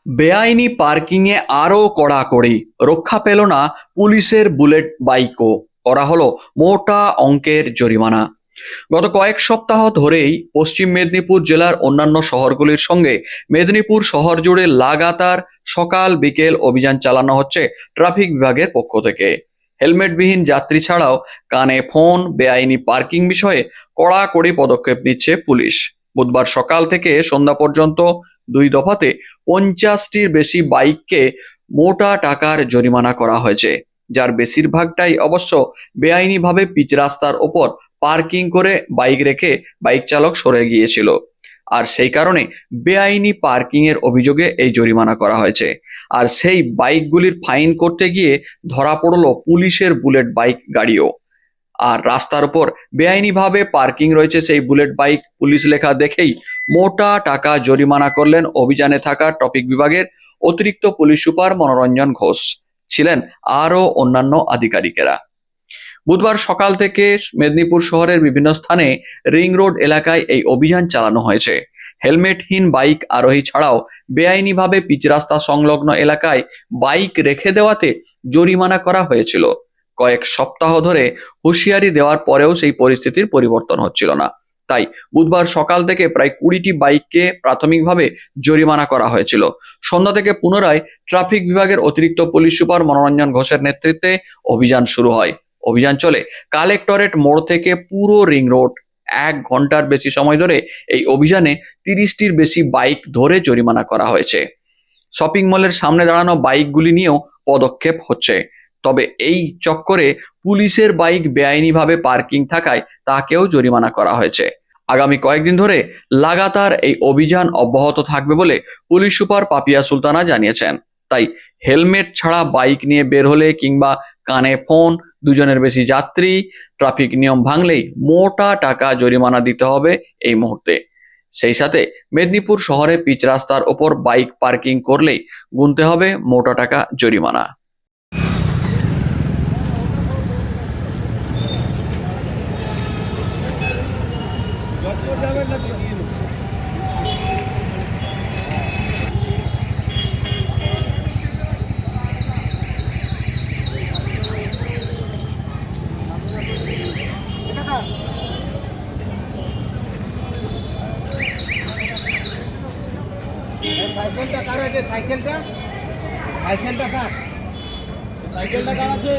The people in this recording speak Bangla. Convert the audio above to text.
বেআইনি পার্কিংয়ে আরও কড়াকড়ি, রক্ষা পেল না পুলিশের বুলেট বাইকও, করা হলো মোটা অঙ্কের জরিমানা। গত কয়েক সপ্তাহ ধরেই পশ্চিম মেদিনীপুর জেলার অন্যান্য শহরগুলির সঙ্গে মেদিনীপুর শহর জুড়ে লাগাতার সকাল বিকেল অভিযান চালানো হচ্ছে ট্রাফিক বিভাগের পক্ষ থেকে। হেলমেটবিহীন যাত্রী ছাড়াও কানে ফোন, বেআইনি পার্কিং বিষয়ে কড়াকড়ি পদক্ষেপ নিচ্ছে পুলিশ। বুধবার সকাল থেকে সন্ধ্যা পর্যন্ত 2 দফাতে 50টির বেশি বাইককে মোটা টাকার জরিমানা করা হয়েছে, যার বেশিরভাগটাই অবশ্য বেআইনিভাবে পিচ রাস্তার ওপর পার্কিং করে বাইক রেখে বাইক চালক সরে গিয়েছিল। আর সেই কারণে বেআইনি পার্কিং এর অভিযোগে এই জরিমানা করা হয়েছে। আর সেই বাইকগুলির ফাইন করতে গিয়ে ধরা পড়লো পুলিশের বুলেট বাইক গাড়িও। আর রাস্তার উপর বেআইনিভাবে পার্কিং রয়েছে সেই বুলেট বাইক পুলিশ লেখা দেখেই মোটা টাকা জরিমানা করলেন অভিযানে থাকা ট্রাফিক বিভাগের অতিরিক্ত পুলিশ সুপার মনোরঞ্জন ঘোষ। ছিলেন আরও অন্যান্য আধিকারিকেরা। বুধবার সকাল থেকে মেদিনীপুর শহরের বিভিন্ন স্থানে রিং রোড এলাকায় এই অভিযান চালানো হয়েছে। হেলমেটহীন বাইক আরোহী ছাড়াও বেআইনিভাবে পিচ রাস্তা সংলগ্ন এলাকায় বাইক রেখে দেওয়াতে জরিমানা করা হয়েছিল। কয়েক সপ্তাহ ধরে হুঁশিয়ারি দেওয়ার পরেও সেই পরিস্থিতির পরিবর্তন হচ্ছিল না। তাই বুধবার সকাল থেকে প্রায় 20টি বাইককে প্রাথমিকভাবে জরিমানা করা হয়েছিল। সন্ধ্যা থেকে পুনরায় ট্রাফিক বিভাগের অতিরিক্ত পুলিশ সুপার মনোরঞ্জন ঘোষের নেতৃত্বে অভিযান শুরু হয়। অভিযান চলে কালেক্টরেট মোড় থেকে পুরো রিং রোড। 1 ঘন্টার বেশি সময় ধরে এই অভিযানে 30টির বেশি বাইক ধরে জরিমানা করা হয়েছে। শপিং মলের সামনে দাঁড়ানো বাইকগুলি নিয়েও পদক্ষেপ হচ্ছে। তবে এই চক্করে পুলিশের বাইক বেআইনিভাবে পার্কিং থাকায় তাকেও জরিমানা করা হয়েছে। আগামী কয়েকদিন ধরে লাগাতার এই অভিযান অব্যাহত থাকবে বলে পুলিশ সুপার পাপিয়া সুলতানা জানিয়েছেন। তাই হেলমেট ছাড়া বাইক নিয়ে বের হলে কিংবা কানে ফোন, 2 জনের বেশি যাত্রী, ট্রাফিক নিয়ম ভাঙলেই মোটা টাকা জরিমানা দিতে হবে এই মুহূর্তে। সেই সাথে মেদিনীপুর শহরে পিচ রাস্তার ওপর বাইক পার্কিং করলেই গুনতে হবে মোটা টাকা জরিমানা। সাইকেলটা কার আছে? সাইকেলটা কার আছে?